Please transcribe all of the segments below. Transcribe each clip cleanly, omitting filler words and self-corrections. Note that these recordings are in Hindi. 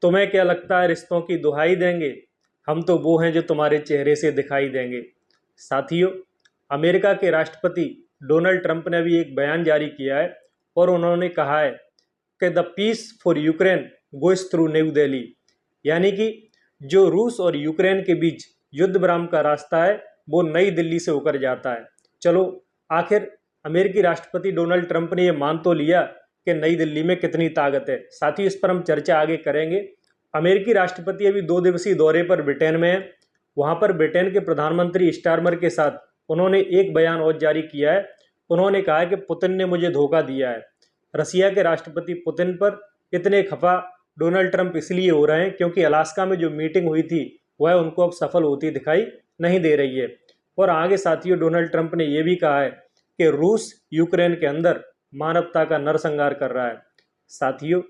तुम्हें क्या लगता है रिश्तों की दुहाई देंगे? हम तो वो हैं जो तुम्हारे चेहरे से दिखाई देंगे। साथियों, अमेरिका के राष्ट्रपति डोनाल्ड ट्रंप ने भी एक बयान जारी किया है और उन्होंने कहा है कि the peace for Ukraine goes through New Delhi, यानी कि जो रूस और यूक्रेन के बीच युद्ध विराम का रास्ता है वो नई दिल्ली से होकर जाता है। चलो, आखिर अमेरिकी राष्ट्रपति डोनाल्ड ट्रंप ने ये मान तो लिया कि नई दिल्ली में कितनी ताकत है। साथ ही इस पर हम चर्चा आगे करेंगे। अमेरिकी राष्ट्रपति अभी 2 दिवसीय दौरे पर ब्रिटेन में है। वहां पर ब्रिटेन के प्रधानमंत्री स्टारमर के साथ उन्होंने एक बयान और जारी किया है। उन्होंने कहा है कि पुतिन ने मुझे धोखा दिया है। रसिया के राष्ट्रपति पुतिन पर इतने खफा डोनाल्ड ट्रंप इसलिए हो रहे हैं क्योंकि अलास्का में जो मीटिंग हुई थी वह उनको अब सफल होती दिखाई नहीं दे रही है। और आगे साथियों, डोनाल्ड ट्रंप ने यह भी कहा है कि रूस यूक्रेन के अंदर मानवता का नरसंहार कर रहा है। साथियों,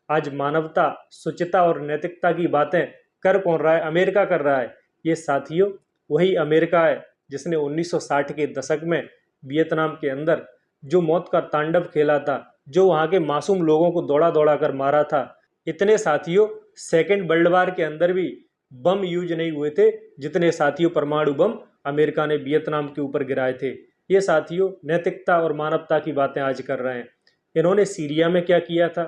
आज मानवता, शुचिता और नैतिकता की बातें कर कौन रहा है? अमेरिका कर रहा है। ये साथियों वही अमेरिका है जिसने 1960 के दशक में वियतनाम के अंदर जो मौत का तांडव खेला था, जो वहां के मासूम लोगों को दौड़ा दौड़ा कर मारा था। इतने साथियों सेकेंड वर्ल्ड वार के अंदर भी बम यूज नहीं हुए थे जितने साथियों परमाणु बम अमेरिका ने वियतनाम के ऊपर गिराए थे। ये साथियों नैतिकता और मानवता की बातें आज कर रहे हैं। इन्होंने सीरिया में क्या किया था,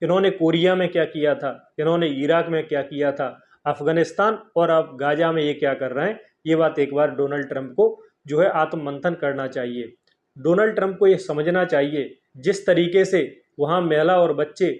इन्होंने कोरिया में क्या किया था, इन्होंने इराक में क्या किया था, अफगानिस्तान और अब गाजा में ये क्या कर रहे हैं, ये बात एक बार डोनाल्ड ट्रंप को जो है आत्ममंथन करना चाहिए। डोनाल्ड ट्रंप को ये समझना चाहिए जिस तरीके से वहाँ महिला और बच्चे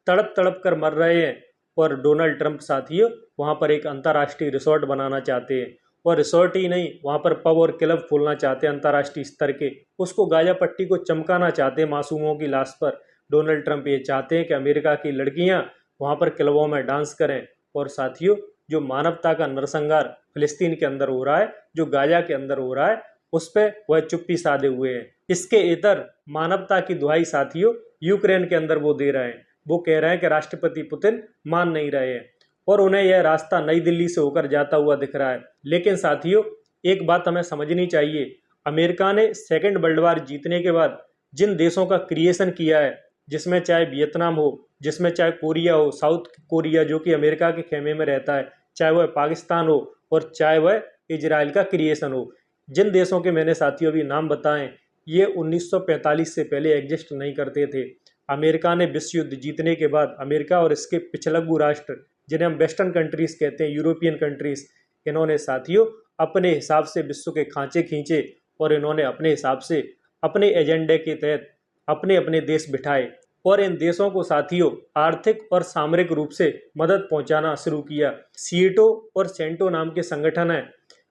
तड़प तड़प कर मर रहे हैं और डोनाल्ड ट्रंप साथियों वहाँ पर एक अंतर्राष्ट्रीय रिसोर्ट बनाना चाहते हैं। और रिसोर्ट ही नहीं, वहाँ पर पब और क्लब खोलना चाहते हैं अंतर्राष्ट्रीय स्तर के। उसको गाजा पट्टी को चमकाना चाहते हैं मासूमों की लाश पर। डोनाल्ड ट्रंप ये चाहते हैं कि अमेरिका की लड़कियां वहाँ पर क्लबों में डांस करें। और साथियों जो मानवता का नरसंहार फिलिस्तीन के अंदर हो रहा है, जो गाजा के अंदर हो रहा है, उस पर वह चुप्पी साधे हुए हैं। इसके इतर मानवता की दुहाई साथियों यूक्रेन के अंदर वो दे रहे हैं। वो कह रहे हैं कि राष्ट्रपति पुतिन मान नहीं रहे हैं और उन्हें यह रास्ता नई दिल्ली से होकर जाता हुआ दिख रहा है। लेकिन साथियों एक बात हमें समझनी चाहिए, अमेरिका ने सेकेंड वर्ल्ड वार जीतने के बाद जिन देशों का क्रिएशन किया है, जिसमें चाहे वियतनाम हो, जिसमें चाहे कोरिया हो, साउथ कोरिया जो कि अमेरिका के खेमे में रहता है, चाहे वह पाकिस्तान हो और चाहे वह इजराइल का क्रिएशन हो, जिन देशों के मैंने साथियों अभी नाम बताएं ये 1945 से पहले एग्जिस्ट नहीं करते थे। अमेरिका ने विश्व युद्ध जीतने के बाद अमेरिका और इसके पिछलग्गू राष्ट्र जिन्हें हम वेस्टर्न कंट्रीज कहते हैं, यूरोपियन कंट्रीज, इन्होंने साथियों अपने हिसाब से विश्व के खांचे खींचे और इन्होंने अपने हिसाब से अपने एजेंडे के तहत अपने अपने देश बिठाए और इन देशों को साथियों आर्थिक और सामरिक रूप से मदद पहुंचाना शुरू किया। सीटो और सेंटो नाम के संगठन हैं।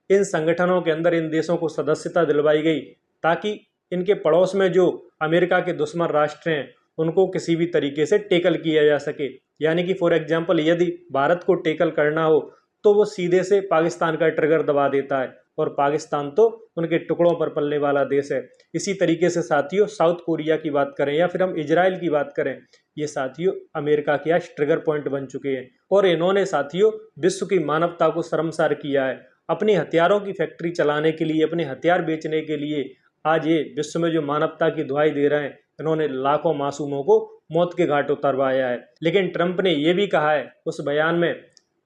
इन संगठनों के अंदर इन देशों को सदस्यता दिलवाई गई ताकि इनके पड़ोस में जो अमेरिका के दुश्मन राष्ट्र हैं उनको किसी भी तरीके से टेकल किया जा सके। यानी कि फॉर एग्जांपल यदि भारत को टेकल करना हो तो वो सीधे से पाकिस्तान का ट्रिगर दबा देता है और पाकिस्तान तो उनके टुकड़ों पर पलने वाला देश है। इसी तरीके से साथियों साउथ कोरिया की बात करें या फिर हम इजराइल की बात करें, ये साथियों अमेरिका के आज ट्रिगर पॉइंट बन चुके हैं और इन्होंने साथियों विश्व की मानवता को शर्मसार किया है। अपने हथियारों की फैक्ट्री चलाने के लिए, अपने हथियार बेचने के लिए आज ये विश्व में जो मानवता की दुहाई दे रहे हैं, इन्होंने लाखों मासूमों को मौत के घाट उतरवाया है। लेकिन ट्रंप ने यह भी कहा है उस बयान में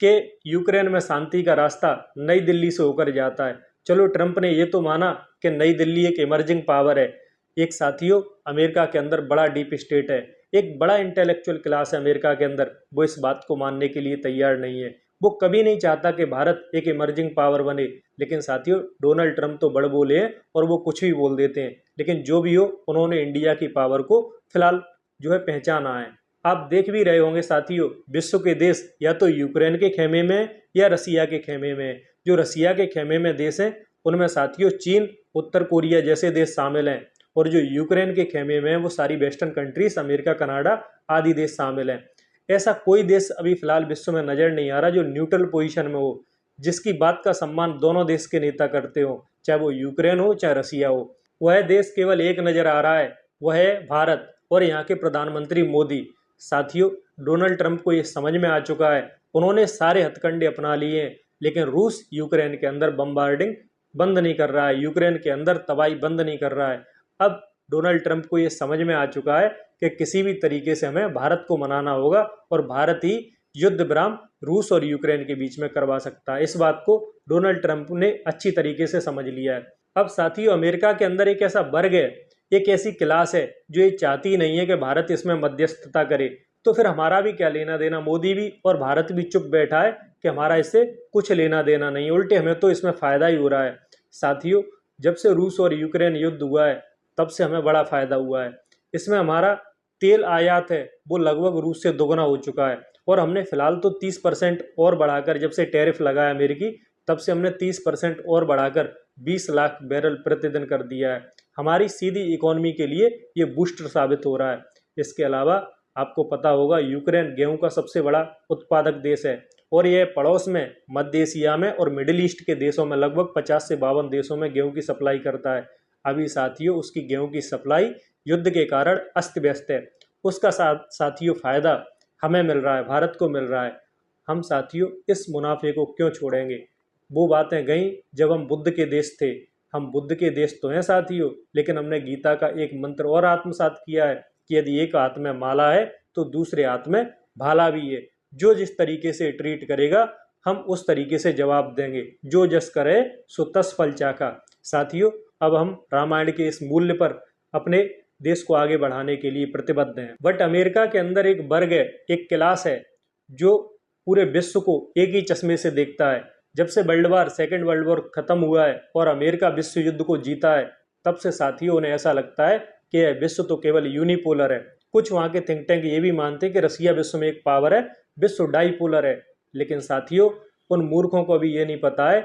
कि यूक्रेन में शांति का रास्ता नई दिल्ली से होकर जाता है। चलो, ट्रंप ने यह तो माना कि नई दिल्ली एक इमर्जिंग पावर है। एक साथियों अमेरिका के अंदर बड़ा डीप स्टेट है, एक बड़ा इंटेलेक्चुअल क्लास है अमेरिका के अंदर, वो इस बात को मानने के लिए तैयार नहीं है। वो कभी नहीं चाहता कि भारत एक इमर्जिंग पावर बने। लेकिन साथियों डोनाल्ड ट्रंप तो बड़ बोले हैं और वो कुछ भी बोल देते हैं। लेकिन जो भी हो, उन्होंने इंडिया की पावर को फिलहाल जो है पहचाना है। आप देख भी रहे होंगे साथियों, विश्व के देश या तो यूक्रेन के खेमे में या रसिया के खेमे में। जो रसिया के खेमे में देश हैं उनमें साथियों चीन, उत्तर कोरिया जैसे देश शामिल हैं और जो यूक्रेन के खेमे में वो सारी वेस्टर्न कंट्रीज, अमेरिका, कनाडा आदि देश शामिल हैं। ऐसा कोई देश अभी फिलहाल विश्व में नजर नहीं आ रहा जो न्यूट्रल पोजीशन में हो, जिसकी बात का सम्मान दोनों देश के नेता करते हो, चाहे वो यूक्रेन हो चाहे रसिया हो। वह देश केवल एक नजर आ रहा है, वह है भारत और यहाँ के प्रधानमंत्री मोदी। साथियों डोनाल्ड ट्रंप को ये समझ में आ चुका है, उन्होंने सारे हथकंडे अपना लिए हैं, लेकिन रूस यूक्रेन के अंदर बम्बार्डिंग बंद नहीं कर रहा है, यूक्रेन के अंदर तबाही बंद नहीं कर रहा है। अब डोनाल्ड ट्रंप को ये समझ में आ चुका है कि किसी भी तरीके से हमें भारत को मनाना होगा और भारत ही युद्ध विराम रूस और यूक्रेन के बीच में करवा सकता है। इस बात को डोनाल्ड ट्रंप ने अच्छी तरीके से समझ लिया है। अब साथियों, अमेरिका के अंदर एक ऐसा वर्ग है, एक ऐसी क्लास है जो ये चाहती नहीं है कि भारत इसमें मध्यस्थता करे। तो फिर हमारा भी क्या लेना देना, मोदी भी और भारत भी चुप बैठा है कि हमारा इससे कुछ लेना देना नहीं, उल्टे हमें तो इसमें फायदा ही हो रहा है। साथियों, जब से रूस और यूक्रेन युद्ध हुआ है तब से हमें बड़ा फायदा हुआ है। इसमें हमारा तेल आयात है वो लगभग रूस से दोगुना हो चुका है, और हमने फिलहाल तो 30% और बढ़ाकर, जब से टैरिफ लगा है अमेरिकी, तब से हमने 30% और बढ़ाकर 20 लाख बैरल प्रतिदिन कर दिया है। हमारी सीधी इकोनॉमी के लिए ये बूस्टर साबित हो रहा है। इसके अलावा आपको पता होगा, यूक्रेन गेहूं का सबसे बड़ा उत्पादक देश है, और यह पड़ोस में मध्य एशिया में और मिडिल ईस्ट के देशों में लगभग 50 से 52 देशों में गेहूं की सप्लाई करता है। अभी साथियों, उसकी गेहूं की सप्लाई युद्ध के कारण अस्त व्यस्त है। उसका साथियों फायदा हमें मिल रहा है, भारत को मिल रहा है। हम साथियों इस मुनाफे को क्यों छोड़ेंगे। वो बातें गई जब हम बुद्ध के देश थे। हम बुद्ध के देश तो हैं साथियों, लेकिन हमने गीता का एक मंत्र और आत्मसात किया है कि यदि एक हाथ में माला है तो दूसरे हाथ में भाला भी है। जो जिस तरीके से ट्रीट करेगा हम उस तरीके से जवाब देंगे। जो जस करे सो तस फल चाखा। साथियों, अब हम रामायण के इस मूल्य पर अपने देश को आगे बढ़ाने के लिए प्रतिबद्ध हैं। बट अमेरिका के अंदर एक वर्ग है, एक क्लास है जो पूरे विश्व को एक ही चश्मे से देखता है। जब से सेकेंड वर्ल्ड वॉर खत्म हुआ है और अमेरिका विश्व युद्ध को जीता है, तब से साथियों उन्हें ऐसा लगता है कि यह विश्व तो केवल यूनिपोलर है। कुछ वहाँ के थिंक टैंक ये भी मानते हैं कि रसिया विश्व में एक पावर है, विश्व डाईपोलर है। लेकिन साथियों, उन मूर्खों को भी ये नहीं पता है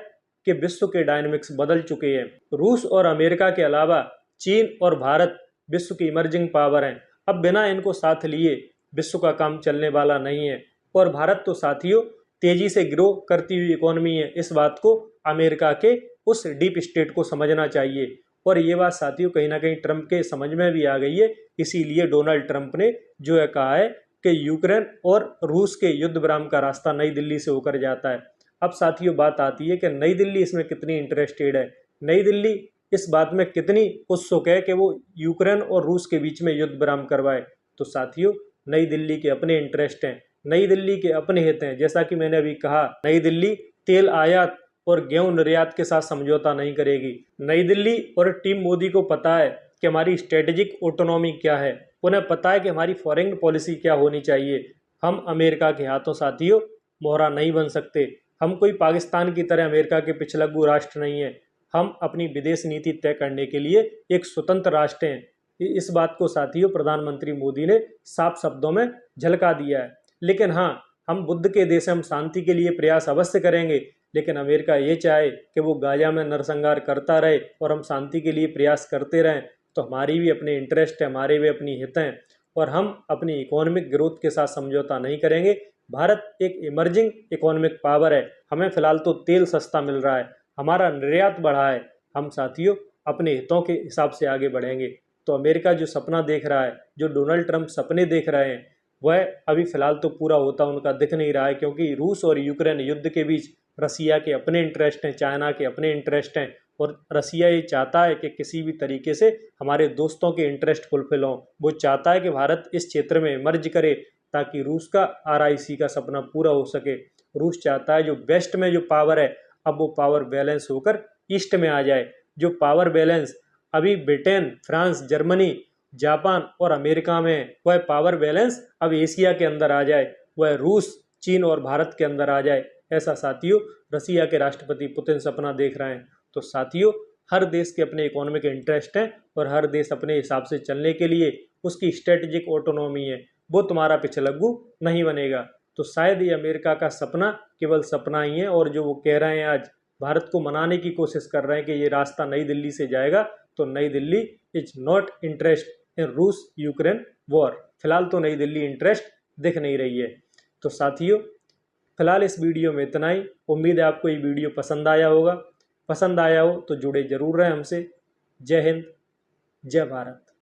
कि विश्व के डायनेमिक्स बदल चुके हैं। रूस और अमेरिका के अलावा चीन और भारत विश्व की इमर्जिंग पावर हैं। अब बिना इनको साथ लिए विश्व का काम चलने वाला नहीं है। और भारत तो साथियों तेजी से ग्रो करती हुई इकोनॉमी है। इस बात को अमेरिका के उस डीप स्टेट को समझना चाहिए। और ये बात साथियों कहीं ना कहीं ट्रंप के समझ में भी आ गई है। इसीलिए डोनाल्ड ट्रंप ने जो है कहा है कि यूक्रेन और रूस के युद्ध विराम का रास्ता नई दिल्ली से होकर जाता है। अब साथियों बात आती है कि नई दिल्ली इसमें कितनी इंटरेस्टेड है। नई दिल्ली इस बात में कितनी उत्सुक है कि वो यूक्रेन और रूस के बीच में युद्ध विराम करवाए। तो साथियों, नई दिल्ली के अपने इंटरेस्ट हैं, नई दिल्ली के अपने हित हैं। जैसा कि मैंने अभी कहा, नई दिल्ली तेल आयात और गेहूं निर्यात के साथ समझौता नहीं करेगी। नई दिल्ली और टीम मोदी को पता है कि हमारी स्ट्रेटेजिक ऑटोनॉमी क्या है, उन्हें पता है कि हमारी फॉरेन पॉलिसी क्या होनी चाहिए। हम अमेरिका के हाथों साथियों मोहरा नहीं बन सकते। हम कोई पाकिस्तान की तरह अमेरिका के पिछलग्गू राष्ट्र नहीं है। हम अपनी विदेश नीति तय करने के लिए एक स्वतंत्र राष्ट्र हैं। इस बात को साथियों प्रधानमंत्री मोदी ने साफ शब्दों में झलका दिया है। लेकिन हाँ, हम बुद्ध के देश, हम शांति के लिए प्रयास अवश्य करेंगे। लेकिन अमेरिका ये चाहे कि वो गाजा में नरसंहार करता रहे और हम शांति के लिए प्रयास करते रहें, तो हमारी भी अपने इंटरेस्ट है, हमारे भी अपनी हित हैं, और हम अपनी इकोनॉमिक ग्रोथ के साथ समझौता नहीं करेंगे। भारत एक इमर्जिंग इकोनॉमिक पावर है। हमें फिलहाल तो तेल सस्ता मिल रहा है, हमारा निर्यात बढ़ा है। हम साथियों अपने हितों के हिसाब से आगे बढ़ेंगे। तो अमेरिका जो सपना देख रहा है, जो डोनाल्ड ट्रंप सपने देख रहे हैं, वह अभी फिलहाल तो पूरा होता उनका दिख नहीं रहा है। क्योंकि रूस और यूक्रेन युद्ध के बीच रसिया के अपने इंटरेस्ट हैं, चाइना के अपने इंटरेस्ट हैं, और रसिया ये चाहता है कि किसी भी तरीके से हमारे दोस्तों के इंटरेस्ट फुलफिल हों। वो चाहता है कि भारत इस क्षेत्र में मर्ज करे ताकि रूस का RIC का सपना पूरा हो सके। रूस चाहता है जो वेस्ट में जो पावर है, अब वो पावर बैलेंस होकर ईस्ट में आ जाए। जो पावर बैलेंस अभी ब्रिटेन, फ्रांस, जर्मनी, जापान और अमेरिका में है, वह पावर बैलेंस अब एशिया के अंदर आ जाए, वह रूस, चीन और भारत के अंदर आ जाए। ऐसा साथियों रसिया के राष्ट्रपति पुतिन सपना देख रहे हैं। तो साथियों, हर देश के अपने इकोनॉमिक इंटरेस्ट हैं और हर देश अपने हिसाब से चलने के लिए उसकी स्ट्रेटेजिक ऑटोनॉमी है। वो तुम्हारा पिछलग्गू नहीं बनेगा। तो शायद ये अमेरिका का सपना केवल सपना ही है, और जो वो कह रहे हैं आज भारत को मनाने की कोशिश कर रहे हैं कि ये रास्ता नई दिल्ली से जाएगा, तो नई Delhi is not interest in रूस यूक्रेन वॉर। फिलहाल तो नई दिल्ली इंटरेस्ट दिख नहीं रही है। तो साथियों फिलहाल इस वीडियो में इतना ही। उम्मीद है आपको ये वीडियो पसंद आया होगा। पसंद आया हो तो जुड़े जरूर रहें हमसे। जय हिंद, जय भारत।